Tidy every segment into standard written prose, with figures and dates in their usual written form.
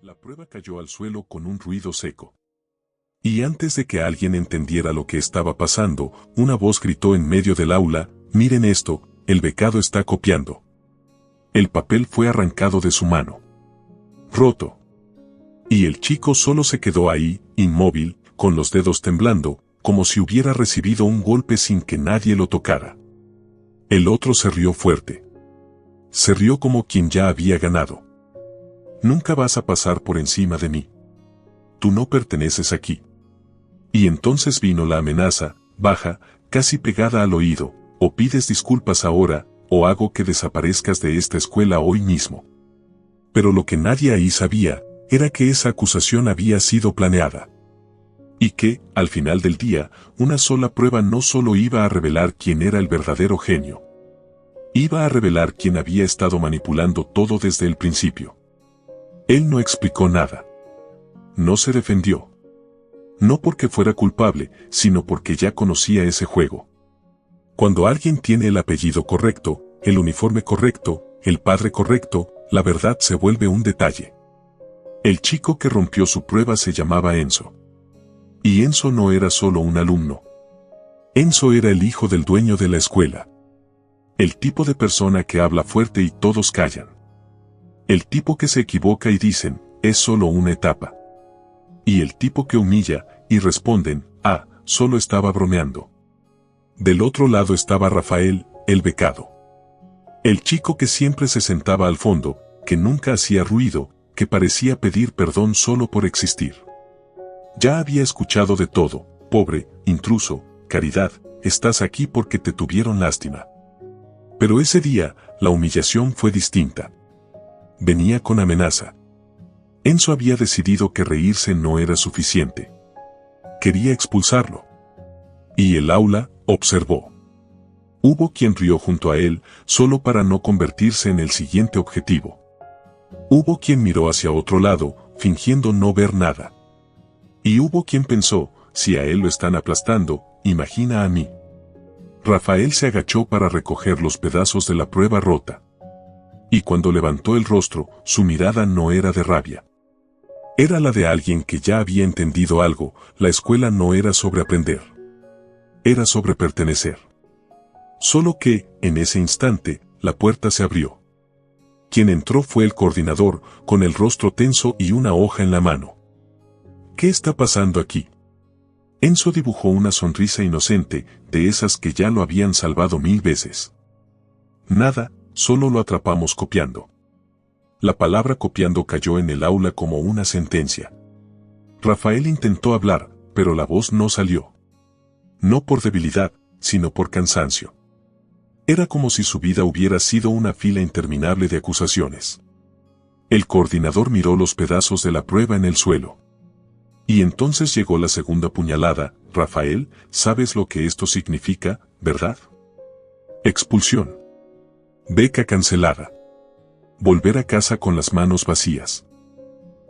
La prueba cayó al suelo con un ruido seco. Y antes de que alguien entendiera lo que estaba pasando, una voz gritó en medio del aula: «Miren esto, el becado está copiando». El papel fue arrancado de su mano. Roto. Y el chico solo se quedó ahí, inmóvil, con los dedos temblando, como si hubiera recibido un golpe sin que nadie lo tocara. El otro se rió fuerte. Se rió como quien ya había ganado. «Nunca vas a pasar por encima de mí. Tú no perteneces aquí». Y entonces vino la amenaza, baja, casi pegada al oído: «O pides disculpas ahora, o hago que desaparezcas de esta escuela hoy mismo». Pero lo que nadie ahí sabía, era que esa acusación había sido planeada. Y que, al final del día, una sola prueba no solo iba a revelar quién era el verdadero genio. Iba a revelar quién había estado manipulando todo desde el principio. Él no explicó nada. No se defendió. No porque fuera culpable, sino porque ya conocía ese juego. Cuando alguien tiene el apellido correcto, el uniforme correcto, el padre correcto, la verdad se vuelve un detalle. El chico que rompió su prueba se llamaba Enzo. Y Enzo no era solo un alumno. Enzo era el hijo del dueño de la escuela. El tipo de persona que habla fuerte y todos callan. El tipo que se equivoca y dicen: «Es solo una etapa». Y el tipo que humilla, y responden: «Ah, solo estaba bromeando». Del otro lado estaba Rafael, el becado. El chico que siempre se sentaba al fondo, que nunca hacía ruido, que parecía pedir perdón solo por existir. Ya había escuchado de todo: «Pobre, intruso, caridad, estás aquí porque te tuvieron lástima». Pero ese día, la humillación fue distinta. Venía con amenaza. Enzo había decidido que reírse no era suficiente. Quería expulsarlo. Y el aula observó. Hubo quien rió junto a él, solo para no convertirse en el siguiente objetivo. Hubo quien miró hacia otro lado, fingiendo no ver nada. Y hubo quien pensó: si a él lo están aplastando, imagina a mí. Rafael se agachó para recoger los pedazos de la prueba rota. Y cuando levantó el rostro, su mirada no era de rabia. Era la de alguien que ya había entendido algo: la escuela no era sobre aprender. Era sobre pertenecer. Solo que, en ese instante, la puerta se abrió. Quien entró fue el coordinador, con el rostro tenso y una hoja en la mano. «¿Qué está pasando aquí?». Enzo dibujó una sonrisa inocente, de esas que ya lo habían salvado 1000 veces. «Nada, solo lo atrapamos copiando». La palabra copiando cayó en el aula como una sentencia. Rafael intentó hablar, pero la voz no salió. No por debilidad, sino por cansancio. Era como si su vida hubiera sido una fila interminable de acusaciones. El coordinador miró los pedazos de la prueba en el suelo. Y entonces llegó la segunda puñalada: «Rafael, sabes lo que esto significa, ¿verdad? Expulsión. Beca cancelada. Volver a casa con las manos vacías.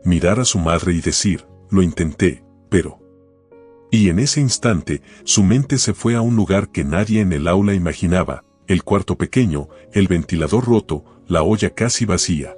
Mirar a su madre y decir: lo intenté, pero...». Y en ese instante, su mente se fue a un lugar que nadie en el aula imaginaba: el cuarto pequeño, el ventilador roto, la olla casi vacía.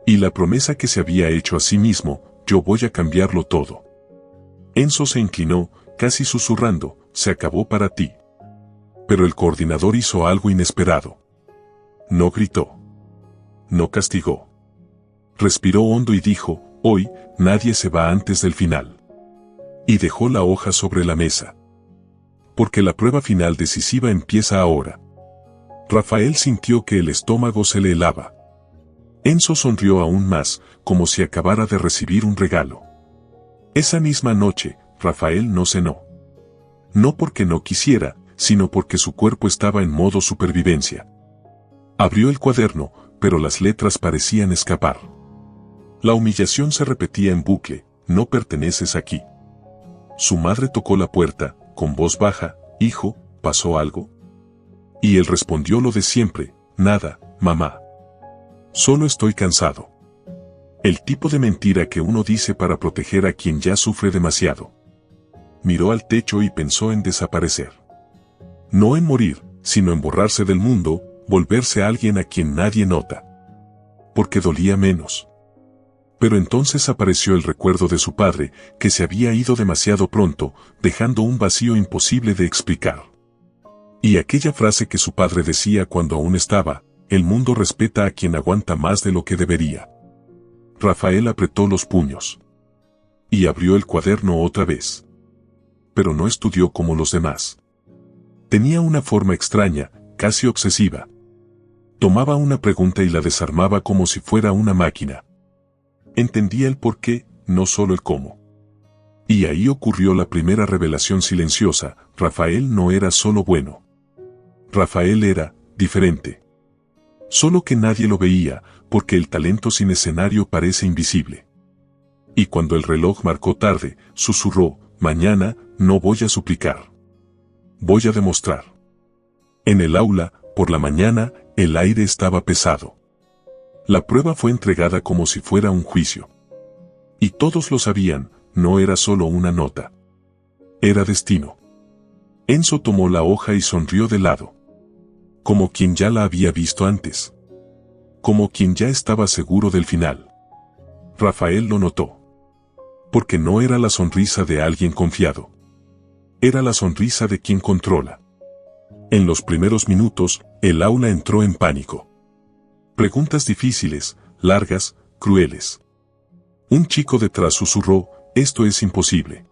Y la promesa que se había hecho a sí mismo: «Yo voy a cambiarlo todo». Enzo se inclinó, casi susurrando: «Se acabó para ti». Pero el coordinador hizo algo inesperado. No gritó. No castigó. Respiró hondo y dijo: «Hoy, nadie se va antes del final». Y dejó la hoja sobre la mesa. Porque la prueba final decisiva empieza ahora. Rafael sintió que el estómago se le helaba. Enzo sonrió aún más, como si acabara de recibir un regalo. Esa misma noche, Rafael no cenó. No porque no quisiera, sino porque su cuerpo estaba en modo supervivencia. Abrió el cuaderno, pero las letras parecían escapar. La humillación se repetía en bucle: «No perteneces aquí». Su madre tocó la puerta, con voz baja: «Hijo, ¿pasó algo?». Y él respondió lo de siempre: «Nada, mamá. Solo estoy cansado». El tipo de mentira que uno dice para proteger a quien ya sufre demasiado. Miró al techo y pensó en desaparecer. No en morir, sino en borrarse del mundo, volverse alguien a quien nadie nota. Porque dolía menos. Pero entonces apareció el recuerdo de su padre, que se había ido demasiado pronto, dejando un vacío imposible de explicar. Y aquella frase que su padre decía cuando aún estaba: el mundo respeta a quien aguanta más de lo que debería. Rafael apretó los puños. Y abrió el cuaderno otra vez. Pero no estudió como los demás. Tenía una forma extraña, casi obsesiva. Tomaba una pregunta y la desarmaba como si fuera una máquina. Entendía el por qué, no solo el cómo. Y ahí ocurrió la primera revelación silenciosa: Rafael no era solo bueno. Rafael era diferente. Solo que nadie lo veía, porque el talento sin escenario parece invisible. Y cuando el reloj marcó tarde, susurró: mañana, no voy a suplicar. Voy a demostrar. En el aula, por la mañana, el aire estaba pesado. La prueba fue entregada como si fuera un juicio. Y todos lo sabían, no era solo una nota. Era destino. Enzo tomó la hoja y sonrió de lado. Como quien ya la había visto antes. Como quien ya estaba seguro del final. Rafael lo notó. Porque no era la sonrisa de alguien confiado. Era la sonrisa de quien controla. En los primeros minutos, el aula entró en pánico. Preguntas difíciles, largas, crueles. Un chico detrás susurró: esto es imposible.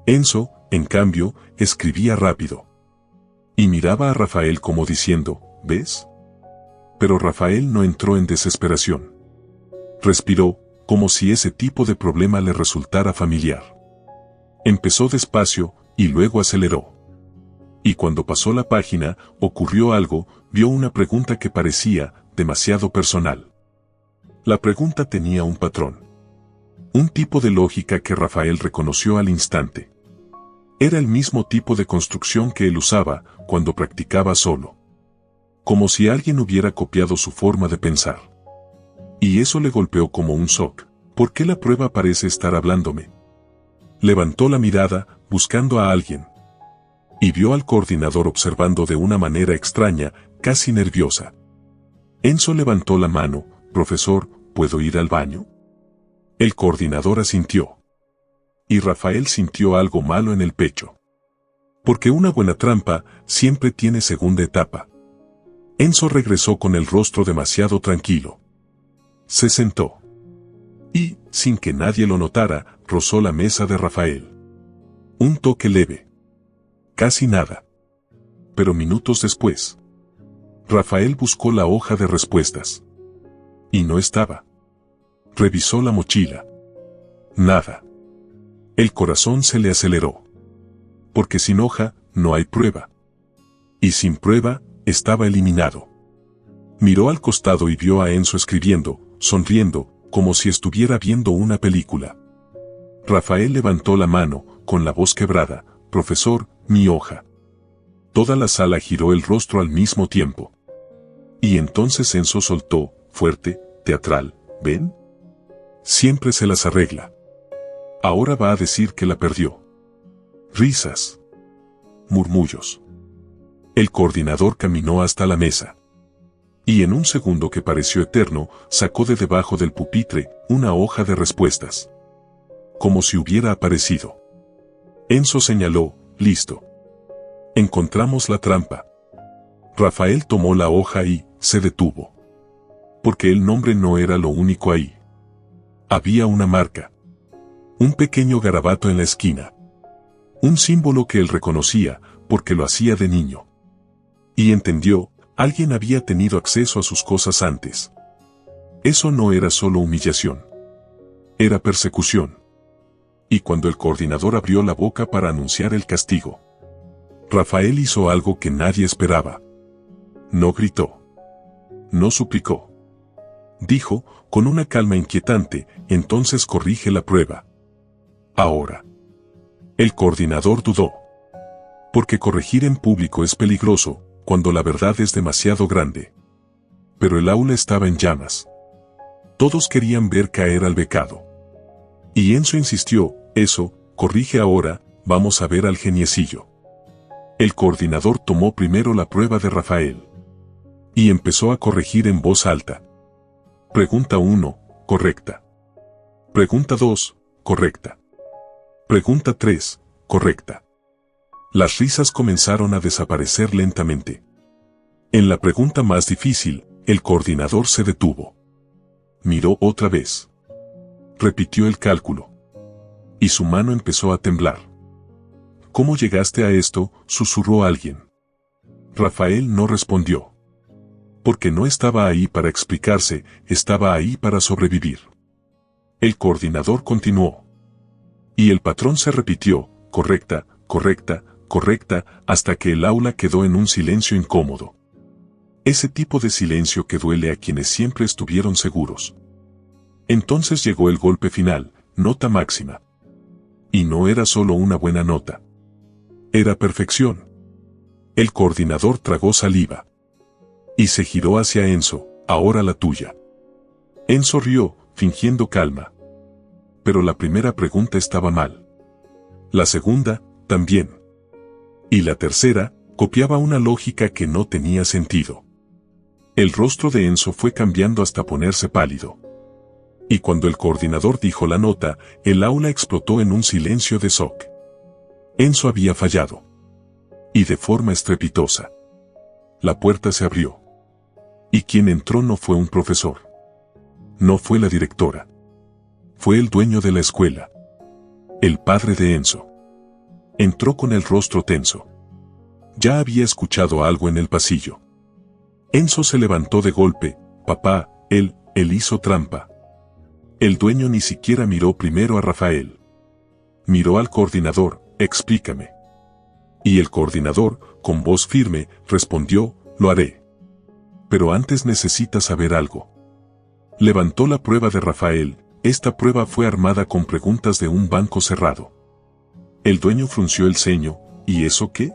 Enzo, en cambio, escribía rápido. Y miraba a Rafael como diciendo: ¿ves? Pero Rafael no entró en desesperación. Respiró, como si ese tipo de problema le resultara familiar. Empezó despacio, y luego aceleró. Y cuando pasó la página, ocurrió algo: vio una pregunta que parecía demasiado personal. La pregunta tenía un patrón. Un tipo de lógica que Rafael reconoció al instante. Era el mismo tipo de construcción que él usaba cuando practicaba solo. Como si alguien hubiera copiado su forma de pensar. Y eso le golpeó como un shock. ¿Por qué la prueba parece estar hablándome? Levantó la mirada, buscando a alguien. Y vio al coordinador observando de una manera extraña, casi nerviosa. Enzo levantó la mano: profesor, ¿puedo ir al baño? El coordinador asintió. Y Rafael sintió algo malo en el pecho. Porque una buena trampa siempre tiene segunda etapa. Enzo regresó con el rostro demasiado tranquilo. Se sentó. Y, sin que nadie lo notara, rozó la mesa de Rafael. Un toque leve. Casi nada. Pero minutos después, Rafael buscó la hoja de respuestas. Y no estaba. Revisó la mochila. Nada. El corazón se le aceleró. Porque sin hoja, no hay prueba. Y sin prueba, estaba eliminado. Miró al costado y vio a Enzo escribiendo, sonriendo, como si estuviera viendo una película. Rafael levantó la mano, con la voz quebrada: profesor, mi hoja. Toda la sala giró el rostro al mismo tiempo. Y entonces Enzo soltó, fuerte, teatral: ¿ven? Siempre se las arregla. Ahora va a decir que la perdió. Risas. Murmullos. El coordinador caminó hasta la mesa. Y en un segundo que pareció eterno, sacó de debajo del pupitre una hoja de respuestas. Como si hubiera aparecido. Enzo señaló: listo. Encontramos la trampa. Rafael tomó la hoja y se detuvo. Porque el nombre no era lo único ahí. Había una marca. Un pequeño garabato en la esquina. Un símbolo que él reconocía, porque lo hacía de niño. Y entendió: alguien había tenido acceso a sus cosas antes. Eso no era solo humillación. Era persecución. Y cuando el coordinador abrió la boca para anunciar el castigo, Rafael hizo algo que nadie esperaba. No gritó. No suplicó. Dijo, con una calma inquietante: entonces corrige la prueba. Ahora. El coordinador dudó. Porque corregir en público es peligroso, cuando la verdad es demasiado grande. Pero el aula estaba en llamas. Todos querían ver caer al becado. Y Enzo insistió: eso, corrige ahora, vamos a ver al geniecillo. El coordinador tomó primero la prueba de Rafael. Y empezó a corregir en voz alta. Pregunta 1, correcta. Pregunta 2, correcta. Pregunta 3, correcta. Las risas comenzaron a desaparecer lentamente. En la pregunta más difícil, el coordinador se detuvo. Miró otra vez. Repitió el cálculo. Y su mano empezó a temblar. ¿Cómo llegaste a esto?, susurró alguien. Rafael no respondió. Porque no estaba ahí para explicarse, estaba ahí para sobrevivir. El coordinador continuó. Y el patrón se repitió, correcta, correcta, correcta, hasta que el aula quedó en un silencio incómodo. Ese tipo de silencio que duele a quienes siempre estuvieron seguros. Entonces llegó el golpe final, nota máxima. Y no era solo una buena nota. Era perfección. El coordinador tragó saliva. Y se giró hacia Enzo, ahora la tuya. Enzo rió, fingiendo calma. Pero la primera pregunta estaba mal. La segunda, también. Y la tercera, copiaba una lógica que no tenía sentido. El rostro de Enzo fue cambiando hasta ponerse pálido. Y cuando el coordinador dijo la nota, el aula explotó en un silencio de shock. Enzo había fallado. Y de forma estrepitosa. La puerta se abrió. Y quien entró no fue un profesor. No fue la directora. Fue el dueño de la escuela. El padre de Enzo. Entró con el rostro tenso. Ya había escuchado algo en el pasillo. Enzo se levantó de golpe. Papá, él hizo trampa. El dueño ni siquiera miró primero a Rafael. Miró al coordinador, explícame. Y el coordinador, con voz firme, respondió, lo haré. Pero antes necesita saber algo. Levantó la prueba de Rafael. Esta prueba fue armada con preguntas de un banco cerrado. El dueño frunció el ceño, ¿y eso qué?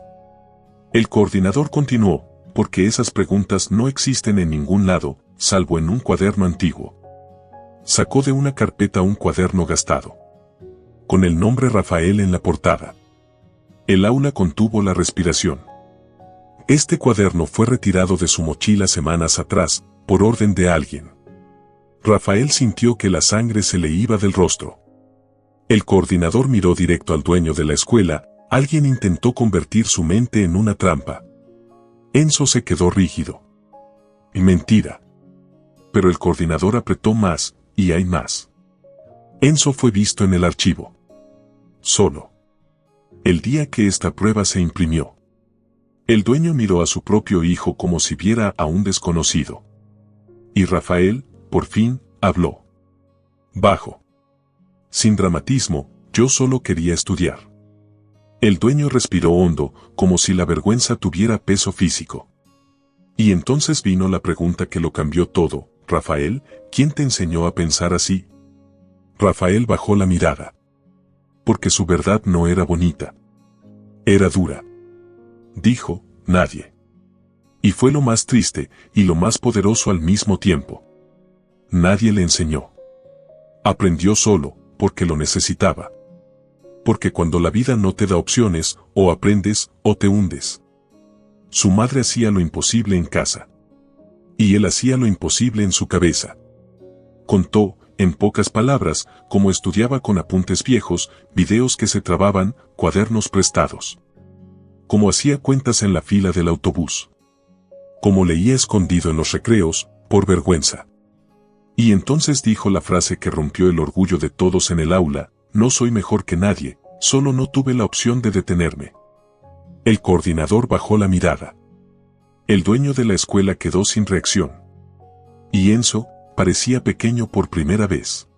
El coordinador continuó, porque esas preguntas no existen en ningún lado, salvo en un cuaderno antiguo. Sacó de una carpeta un cuaderno gastado. Con el nombre Rafael en la portada. El aula contuvo la respiración. Este cuaderno fue retirado de su mochila semanas atrás, por orden de alguien. Rafael sintió que la sangre se le iba del rostro. El coordinador miró directo al dueño de la escuela. Alguien intentó convertir su mente en una trampa. Enzo se quedó rígido. Mentira. Pero el coordinador apretó más, y hay más. Enzo fue visto en el archivo. Solo. El día que esta prueba se imprimió. El dueño miró a su propio hijo como si viera a un desconocido. Y Rafael, por fin, habló. Bajo. Sin dramatismo, yo solo quería estudiar. El dueño respiró hondo, como si la vergüenza tuviera peso físico. Y entonces vino la pregunta que lo cambió todo. Rafael, ¿quién te enseñó a pensar así? Rafael bajó la mirada. Porque su verdad no era bonita. Era dura. Dijo, nadie. Y fue lo más triste, y lo más poderoso al mismo tiempo. Nadie le enseñó. Aprendió solo, porque lo necesitaba. Porque cuando la vida no te da opciones, o aprendes, o te hundes. Su madre hacía lo imposible en casa. Y él hacía lo imposible en su cabeza. Contó, en pocas palabras, cómo estudiaba con apuntes viejos, videos que se trababan, cuadernos prestados. Cómo hacía cuentas en la fila del autobús. Cómo leía escondido en los recreos, por vergüenza. Y entonces dijo la frase que rompió el orgullo de todos en el aula: no soy mejor que nadie, solo no tuve la opción de detenerme. El coordinador bajó la mirada. El dueño de la escuela quedó sin reacción. Y Enzo parecía pequeño por primera vez.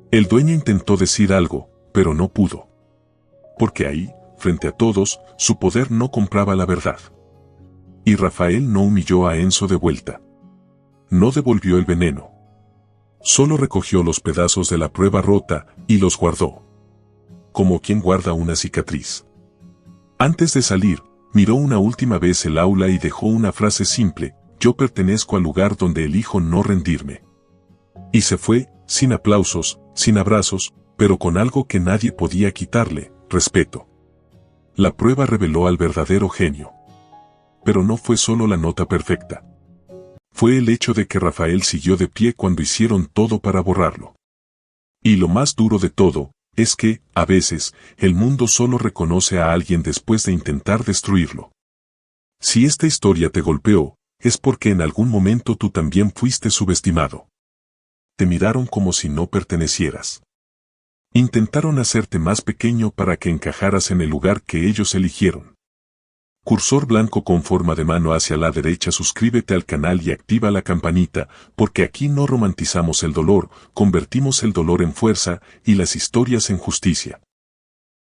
El dueño intentó decir algo, pero no pudo. Porque ahí, frente a todos, su poder no compraba la verdad. Y Rafael no humilló a Enzo de vuelta. No devolvió el veneno. Solo recogió los pedazos de la prueba rota y los guardó. Como quien guarda una cicatriz. Antes de salir, miró una última vez el aula y dejó una frase simple: yo pertenezco al lugar donde elijo no rendirme. Y se fue, sin aplausos, sin abrazos, pero con algo que nadie podía quitarle: respeto. La prueba reveló al verdadero genio. Pero no fue solo la nota perfecta. Fue el hecho de que Rafael siguió de pie cuando hicieron todo para borrarlo. Y lo más duro de todo, es que, a veces, el mundo solo reconoce a alguien después de intentar destruirlo. Si esta historia te golpeó, es porque en algún momento tú también fuiste subestimado. Te miraron como si no pertenecieras. Intentaron hacerte más pequeño para que encajaras en el lugar que ellos eligieron. Cursor blanco con forma de mano hacia la derecha, suscríbete al canal y activa la campanita, porque aquí no romantizamos el dolor, convertimos el dolor en fuerza y las historias en justicia.